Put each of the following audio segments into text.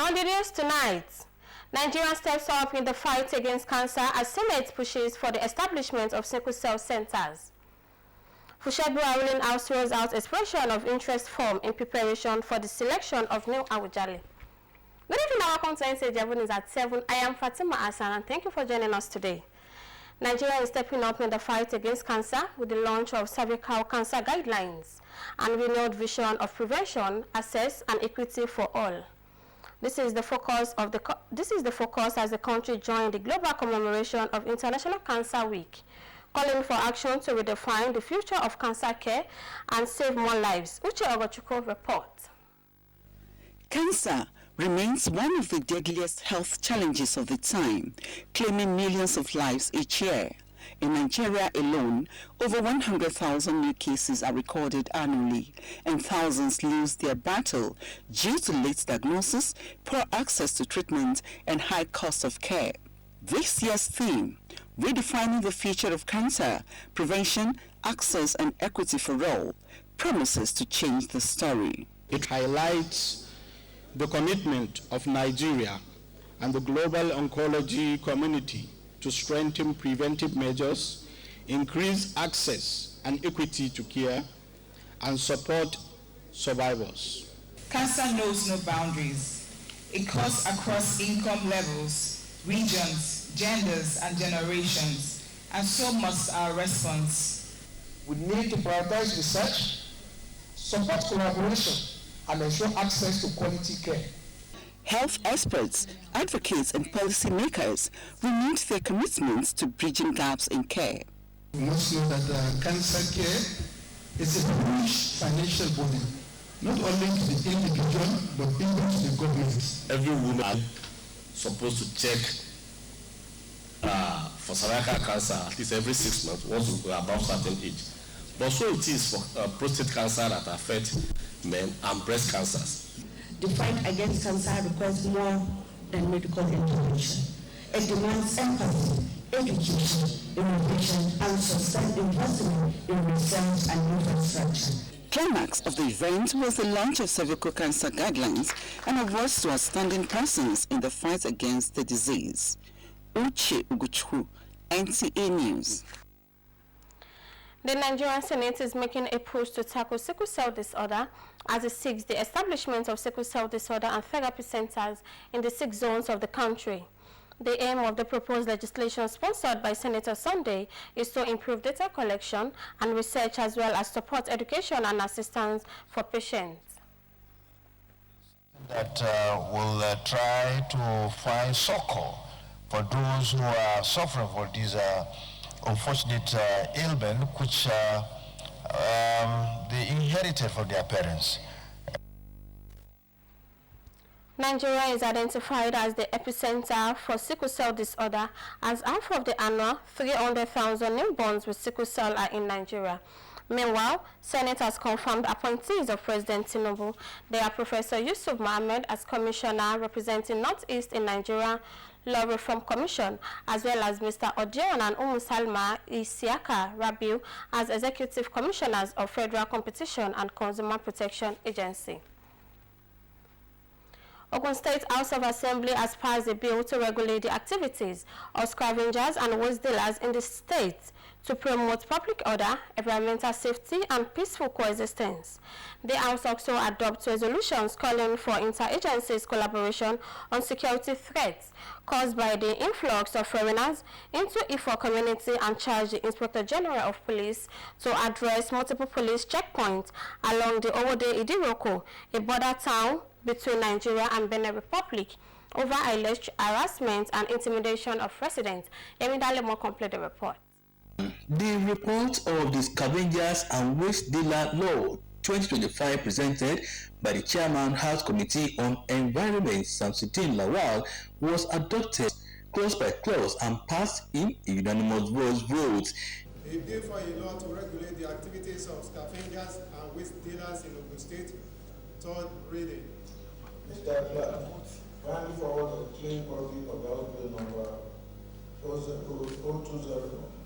On the news tonight, Nigeria steps up in the fight against cancer as Senate pushes for the establishment of sickle cell centers. Fushebu ruling house rolls out expression of interest form in preparation for the selection of new Awujale. Good evening, our content Nta Ijebu Ode is at 7. I am Fatima Asan and thank you for joining us today. Nigeria is stepping up in the fight against cancer with the launch of cervical cancer guidelines and renewed vision of prevention, access, and equity for all. This is the focus as the country joined the global commemoration of International Cancer Week, calling for action to redefine the future of cancer care and save more lives. Uche Ogochukwu report. Cancer remains one of the deadliest health challenges of the time, claiming millions of lives each year. In Nigeria alone, over 100,000 new cases are recorded annually, and thousands lose their battle due to late diagnosis, poor access to treatment, and high cost of care. This year's theme, Redefining the Future of Cancer, Prevention, Access, and Equity for All, promises to change the story. It highlights the commitment of Nigeria and the global oncology community to strengthen preventive measures, increase access and equity to care, and support survivors. Cancer knows no boundaries. It cuts across income levels, regions, genders, and generations, and so must our response. We need to prioritize research, support collaboration, and ensure access to quality care. Health experts, advocates, and policymakers renewed their commitments to bridging gaps in care. We must know that cancer care is a huge financial burden, not only to the individual, but even to the government. Every woman is supposed to check for cervical cancer at least every 6 months once we are above certain age. But so it is for prostate cancer that affects men and breast cancers. The fight against cancer requires more than medical intervention. It demands empathy, education, innovation, and sustained investment in research and infrastructure. Climax of the event was the launch of cervical cancer guidelines and awards to outstanding persons in the fight against the disease. Uche Ogochukwu, NTA News. The Nigerian Senate is making a push to tackle sickle cell disorder as it seeks the establishment of sickle cell disorder and therapy centers in the 6 zones of the country. The aim of the proposed legislation sponsored by Senator Sunday is to improve data collection and research as well as support education and assistance for patients. That will try to find succor for those who are suffering for these unfortunate ailment which they inherited from their parents. Nigeria is identified as the epicenter for sickle cell disorder as half of the annual 300,000 newborns with sickle cell are in Nigeria. Meanwhile, Senate has confirmed appointees of President Tinubu. They are Professor Yusuf Mohammed as Commissioner representing Northeast in Nigeria Law Reform Commission, as well as Mr. Odion and Salma Isiaka Rabiu as Executive Commissioners of Federal Competition and Consumer Protection Agency. Ogun State House of Assembly has passed a bill to regulate the activities of scavengers and waste dealers in the state to promote public order, environmental safety, and peaceful coexistence. The House also adopts resolutions calling for interagencies collaboration on security threats caused by the influx of foreigners into Ifo community and charged the Inspector General of Police to address multiple police checkpoints along the Owode Idiroko, a border town between Nigeria and Benin Republic, over alleged harassment and intimidation of residents. Emidale more complete the report. The report of the Scavengers and Waste Dealer Law 2025 presented by the Chairman House Committee on Environment, Samsudeen Lawal, was adopted clause by clause and passed in a unanimous vote. A bill for a law to regulate the activities of scavengers and waste dealers in Ogun State, third reading. Mr. Clark, kindly forward a clean copy of House Bill number 020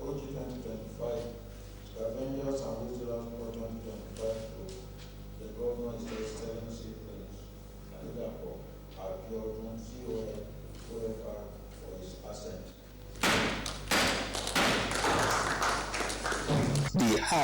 OG 2025, Scavengers and Waste Dealers Law 2025 to the Government State Excellency Prince, and therefore, I appeal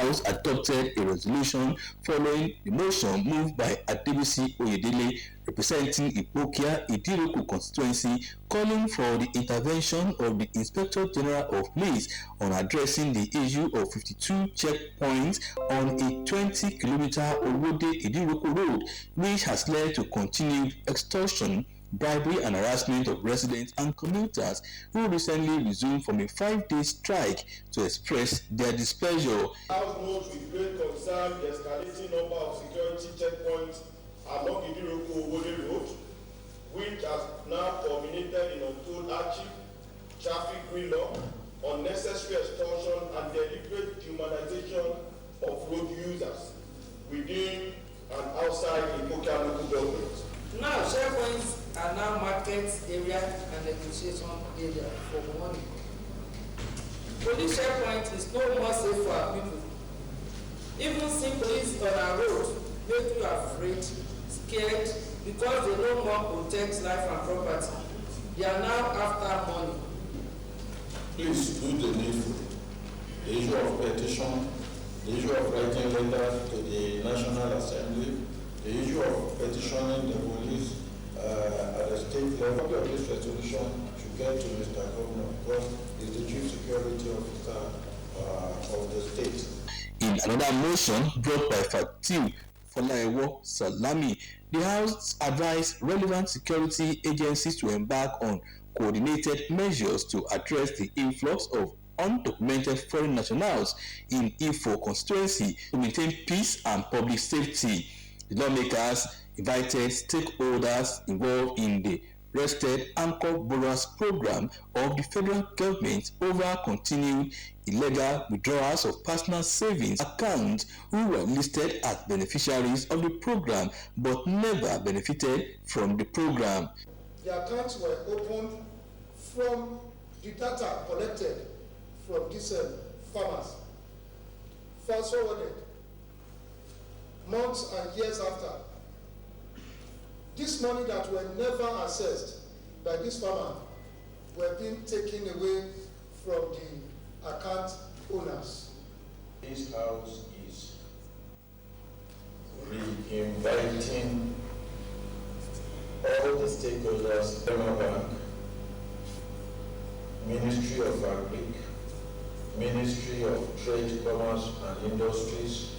House adopted a resolution following the motion moved by Adebisi Oyedele, representing Ipokia Idiroko constituency, calling for the intervention of the Inspector General of Police on addressing the issue of 52 checkpoints on a 20-kilometer Owode Idiroko road, which has led to continued extortion, bribery and harassment of residents and commuters who recently resumed from a 5-day strike to express their displeasure. House notes with great concern the escalating number of security checkpoints along Idiroko Owode Road, which has now culminated in untold hardship, traffic gridlock, unnecessary extortion and deliberate dehumanization of road users within and outside Ipokia local government. Now, checkpoints are now market area and negotiation area for money. Police checkpoint is no more safe for our people. Even seeing police on our road make you afraid, scared, because they no more protect life and property. They are now after money. Please do the needful. The issue of petition, the issue of writing letters to the National Assembly, the issue of petitioning the police at the state level of this resolution should get to Mr. Governor because he's the Chief Security Officer of the state. In another motion brought by Fatiu Folaewo Salami, the House advised relevant security agencies to embark on coordinated measures to address the influx of undocumented foreign nationals in Ifo constituency to maintain peace and public safety. The lawmakers invited stakeholders involved in the Rested Anchor Borrowers program of the federal government over continued illegal withdrawals of personal savings accounts who were listed as beneficiaries of the program but never benefited from the program. The accounts were opened from the data collected from these farmers, fast forwarded months and years after. This money that were never assessed by this farmer were being taken away from the account owners. This house is re-inviting all the stakeholders, Bank, Ministry of Agric, Ministry of Trade, Commerce and Industries,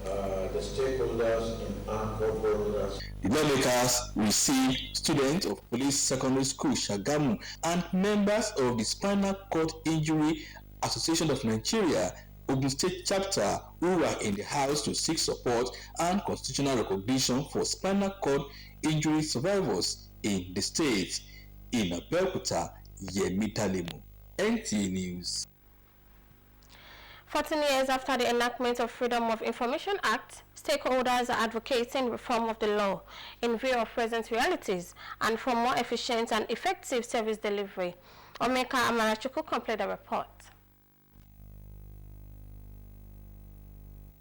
the stakeholders in Anchor Borrowers. The lawmakers received students of Police Secondary School Shagamu and members of the Spinal Cord Injury Association of Nigeria, Ogun State Chapter, who were in the House to seek support and constitutional recognition for spinal cord injury survivors in the state. In Abeokuta, Yemi Dalemu, NTA News. 14 years after the enactment of Freedom of Information Act, stakeholders are advocating reform of the law in view of present realities and for more efficient and effective service delivery. Omeka Amarachuku completed the report.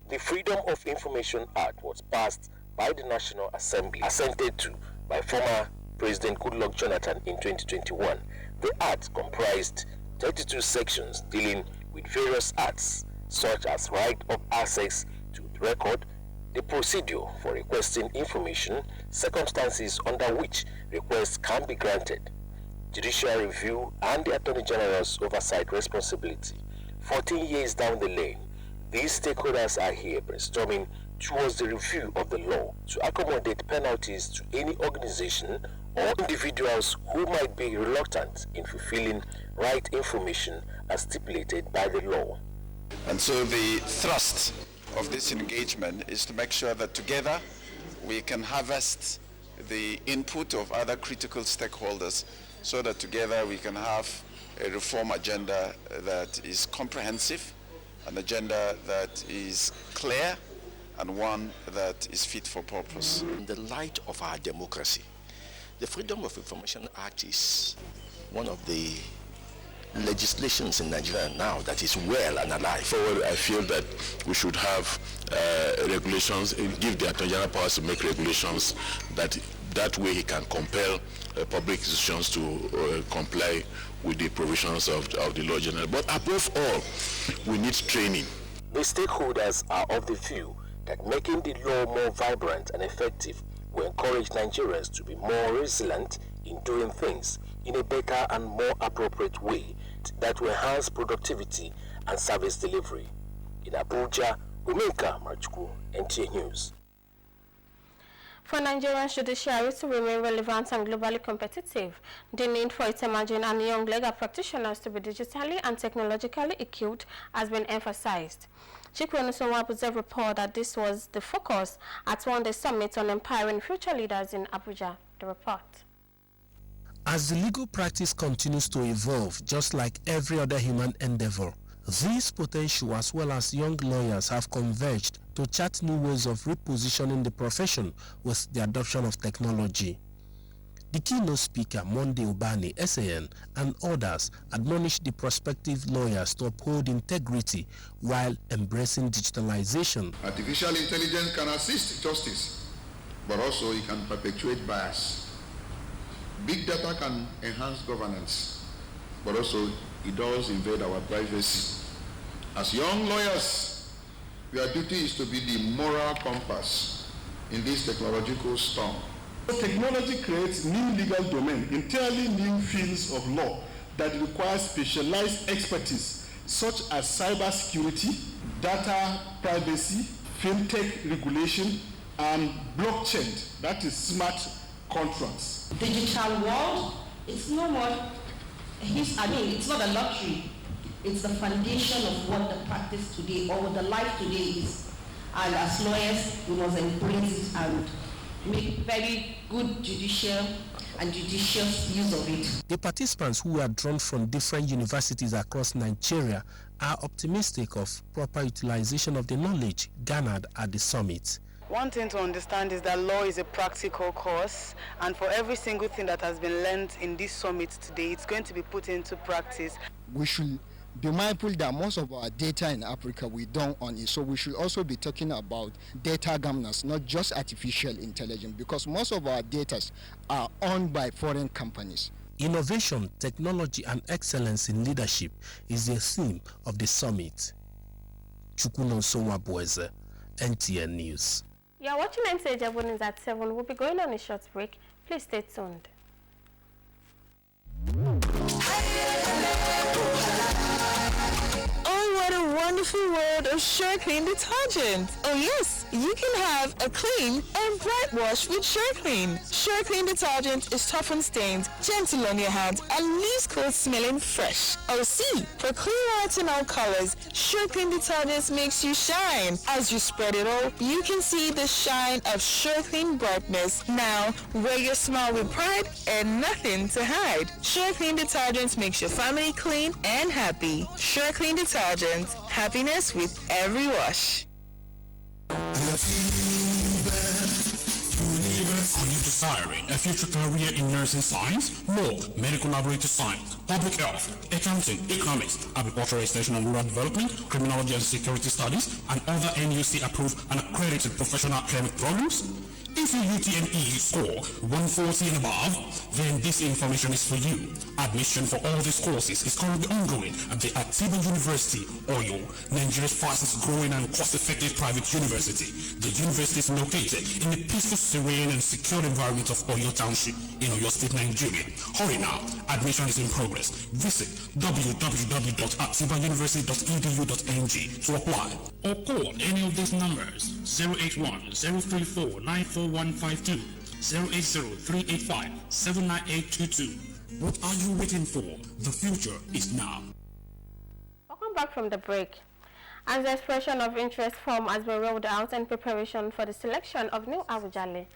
The Freedom of Information Act was passed by the National Assembly, assented to by former President Goodluck Jonathan in 2021. The act comprised 32 sections dealing with various acts such as right of access to the record, the procedure for requesting information, circumstances under which requests can be granted, judicial review, and the Attorney General's oversight responsibility. 14 years down the lane, these stakeholders are here brainstorming towards the review of the law to accommodate penalties to any organization or individuals who might be reluctant in fulfilling right information as stipulated by the law. And so the thrust of this engagement is to make sure that together we can harvest the input of other critical stakeholders so that together we can have a reform agenda that is comprehensive, an agenda that is clear, and one that is fit for purpose. In the light of our democracy, the Freedom of Information Act is one of the legislations in Nigeria now that is well and alive. Forward, I feel that we should have regulations, give the Attorney General powers to make regulations that way he can compel public institutions to comply with the provisions of the law general. But above all, we need training. The stakeholders are of the view that making the law more vibrant and effective will encourage Nigerians to be more resilient in doing things in a better and more appropriate way that will enhance productivity and service delivery. In Abuja, Umeka Marchuku, NTA News. For Nigeria's judiciary to remain relevant and globally competitive, the need for its emerging and young legal practitioners to be digitally and technologically equipped has been emphasized. Chikwe Onusowabu's report that this was the focus at one day summit on empowering future leaders in Abuja. The report. As the legal practice continues to evolve, just like every other human endeavor, these potential as well as young lawyers have converged to chart new ways of repositioning the profession with the adoption of technology. The keynote speaker, Monday Ubani, SAN, and others admonished the prospective lawyers to uphold integrity while embracing digitalization. Artificial intelligence can assist justice, but also it can perpetuate bias. Big data can enhance governance, but also it does invade our privacy. As young lawyers, your duty is to be the moral compass in this technological storm. Technology creates new legal domain, entirely new fields of law that require specialized expertise, such as cybersecurity, data privacy, fintech regulation, and blockchain, that is smart contracts. Digital world, it's no more, it's not a luxury. It's the foundation of what the practice today or what the life today is. And as lawyers, we must embrace it and make very good judicial and judicious use of it. The participants, who are drawn from different universities across Nigeria, are optimistic of proper utilization of the knowledge garnered at the summit. One thing to understand is that law is a practical course, and for every single thing that has been learned in this summit today, it's going to be put into practice. We should be mindful that most of our data in Africa we don't own it, so we should also be talking about data governance, not just artificial intelligence, because most of our data are owned by foreign companies. Innovation, technology, and excellence in leadership is the theme of the summit. Chukwuno Sowabueze, NTN News. You're watching Nta Ijebu News at 7. We'll be going on a short break. Please stay tuned. Oh, what a wonderful world of SureClean detergent. Oh yes, you can have a clean and bright wash with SureClean. SureClean detergent is tough on stains, gentle on your hands, and leaves clothes smelling fresh. Oh see, for clean whites in all colors, SureClean detergent makes you shine. As you spread it all, you can see the shine of SureClean brightness. Now, wear your smile with pride and nothing to hide. SureClean detergent makes your family clean and happy. SureClean detergent, happiness with every wash. Are you desiring a future career in nursing science, law, medical laboratory science, public health, accounting, economics, agricultural extension and rural development, criminology and security studies, and other NUC-approved and accredited professional academic programs? If your UTME score 140 and above, then this information is for you. Admission for all these courses is currently ongoing at the Atiba University, Oyo, Nigeria's fastest growing and cost-effective private university. The university is located in the peaceful, serene, and secure environment of Oyo Township in Oyo State, Nigeria. Hurry now, admission is in progress. Visit www.atibauniversity.edu.ng to apply, or call any of these numbers: 081-034-94152, 080-385-79822. What are you waiting for? The future is now. Welcome back from the break. As the expression of interest form has been rolled out in preparation for the selection of new Awujale,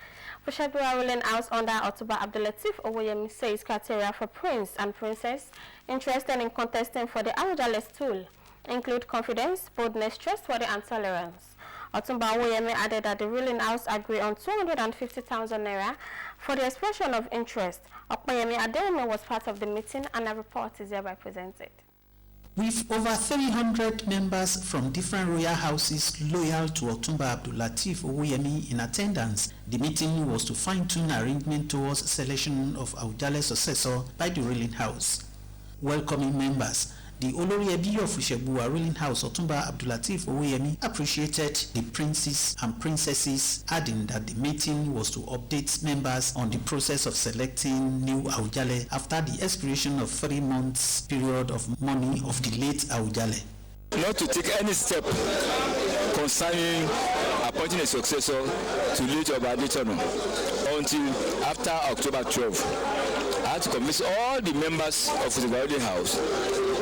Fushebu ruling house under Otuba Abdulateef Owoyemi says criteria for prince and princess interested in contesting for the Awujale stool include confidence, boldness, trustworthy, and tolerance. Otumba Owoyemi added that the ruling house agreed on 250,000 naira for the expression of interest. Okpayemi Adeyemi was part of the meeting, and a report is hereby presented. With over 300 members from different royal houses loyal to Otumba Abdulateef Owoyemi in attendance, the meeting was to fine-tune arrangement towards selection of Awujale's successor by the ruling house. Welcoming members, The Olori-Ebi of Ijebu ruling house, Otumba Abdulateef Oweyemi, appreciated the princes and princesses, adding that the meeting was to update members on the process of selecting new Awujale after the expiration of 3 months period of mourning of the late Awujale. Not to take any step concerning appointing a successor to late Obaditono until after October 12. I had to convince all the members of the Ijebu House,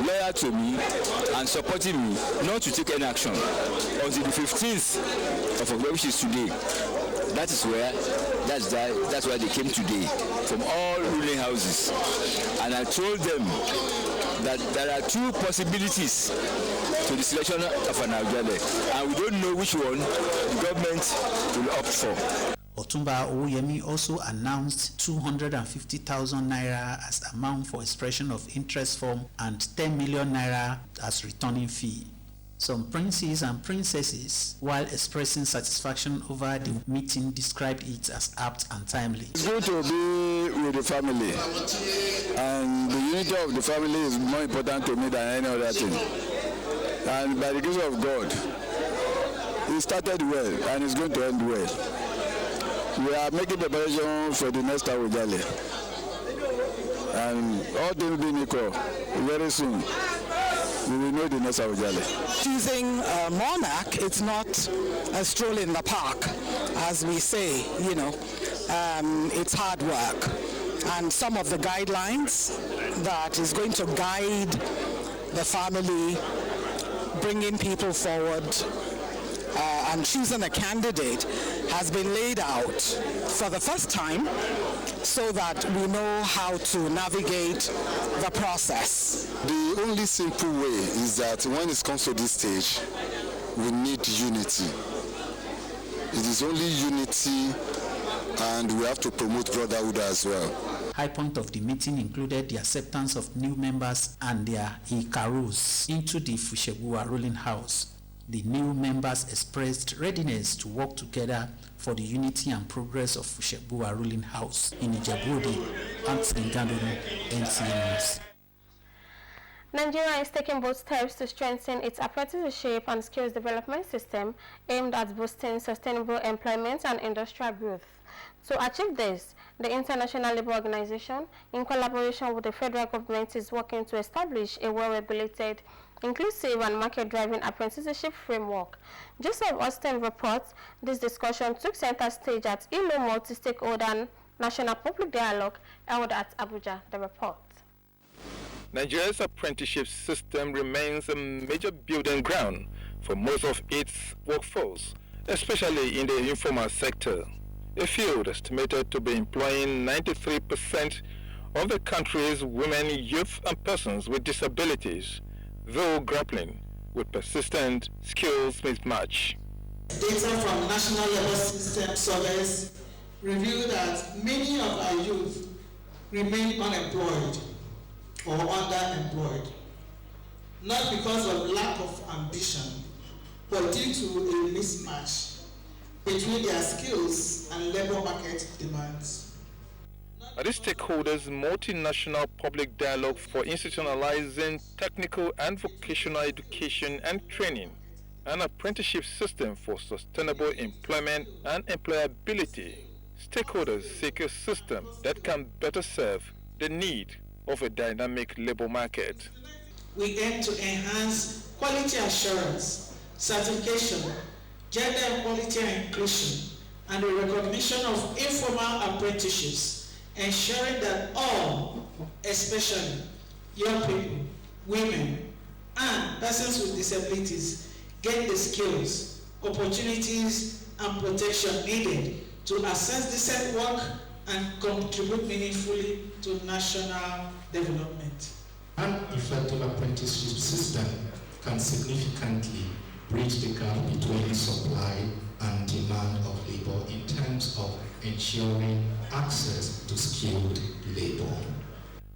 loyal to me and supporting me, not to take any action until the 15th of October, which is today. That's why they came today from all ruling houses. And I told them that there are 2 possibilities to the selection of an Awujale, and we don't know which one the government will opt for. Otumba Oweyemi also announced 250,000 naira as amount for expression of interest form and 10 million naira as returning fee. Some princes and princesses, while expressing satisfaction over the meeting, described it as apt and timely. It's good to be with the family, and the unity of the family is more important to me than any other thing. And by the grace of God, it started well and it's going to end well. We are making preparation for the next Awujale, and all things being equal, very soon we will know the next Awujale. Choosing a monarch, it's not a stroll in the park, as we say, you know. It's hard work. And some of the guidelines that is going to guide the family, bringing people forward, and choosing a candidate has been laid out for the first time so that we know how to navigate the process. The only simple way is that when it comes to this stage, we need unity. It is only unity, and we have to promote brotherhood as well. High point of the meeting included the acceptance of new members and their Ikarus into the Ijebu ruling house. The new members expressed readiness to work together for the unity and progress of Ijebu ruling house in Ijebu Ode. Anthony Gandon, NTA News. Nigeria is taking bold steps to strengthen its apprenticeship and skills development system aimed at boosting sustainable employment and industrial growth. To achieve this, the International Labour Organization, in collaboration with the federal government, is working to establish a well-regulated, inclusive and market-driving apprenticeship framework. Joseph Austin reports this discussion took center stage at ILO Multi-Stakeholder National Public Dialogue held at Abuja. The report. Nigeria's apprenticeship system remains a major building ground for most of its workforce, especially in the informal sector, a field estimated to be employing 93% of the country's women, youth, and persons with disabilities, though grappling with persistent skills mismatch. Data from National Labour System surveys reveal that many of our youth remain unemployed or underemployed, not because of lack of ambition, but due to a mismatch between their skills and labour market demands. At the stakeholders' multinational public dialogue for institutionalizing technical and vocational education and training, an apprenticeship system for sustainable employment and employability, stakeholders seek a system that can better serve the need of a dynamic labor market. We aim to enhance quality assurance, certification, gender equality and inclusion, and the recognition of informal apprenticeships, ensuring that all, especially young people, women, and persons with disabilities, get the skills, opportunities, and protection needed to access decent work and contribute meaningfully to national development. An effective apprenticeship system can significantly bridge the gap between supply and demand of labor in terms of ensuring access to skilled labor.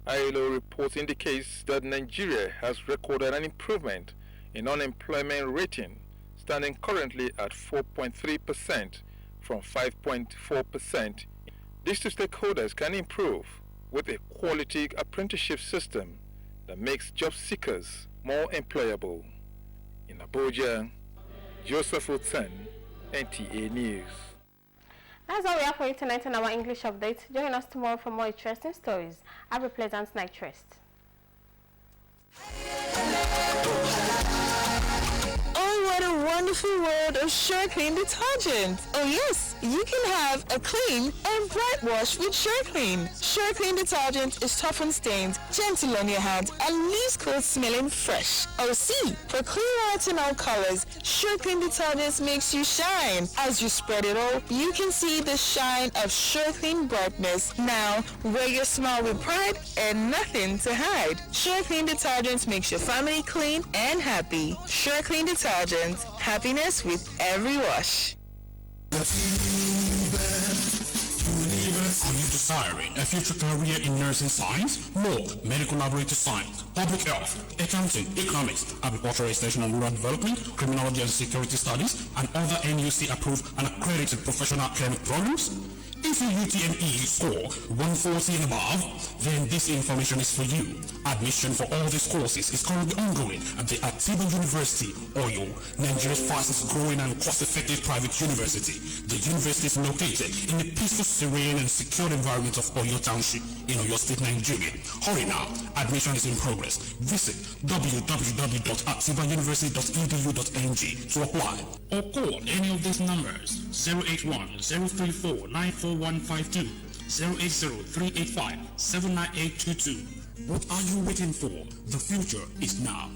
ILO reports indicates that Nigeria has recorded an improvement in unemployment rating, standing currently at 4.3% from 5.4%. These two stakeholders can improve with a quality apprenticeship system that makes job seekers more employable. In Abuja, Joseph Utsen, NTA News. That's all we have for you tonight in our English update. Join us tomorrow for more interesting stories. Have a pleasant night rest. Oh, what a wonderful world of SureClean detergent. Oh yes, you can have a clean and bright wash with SureClean. SureClean detergent is tough on stains, gentle on your hands, and leaves clothes smelling fresh. Oh see, for clean white and all colors, SureClean detergent makes you shine. As you spread it all, you can see the shine of SureClean brightness. Now, wear your smile with pride and nothing to hide. SureClean detergent makes your family clean and happy. SureClean detergent, happiness with every wash. Are you desiring a future career in nursing science, law, medical laboratory science, public health, accounting, economics, agricultural extension and rural development, criminology and security studies, and other NUC-approved and accredited professional academic programs? If your UTME score 140 and above, then this information is for you. Admission for all these courses is currently ongoing at the Atiba University, Oyo, Nigeria's fastest growing and cost-effective private university. The university is located in the peaceful, serene and secure environment of Oyo Township in Oyo State, Nigeria. Hurry now, admission is in progress. Visit www.atibauniversity.edu.ng to apply or call any of these numbers: 081-034-94152, 080-385-79822. What are you waiting for? The future is now.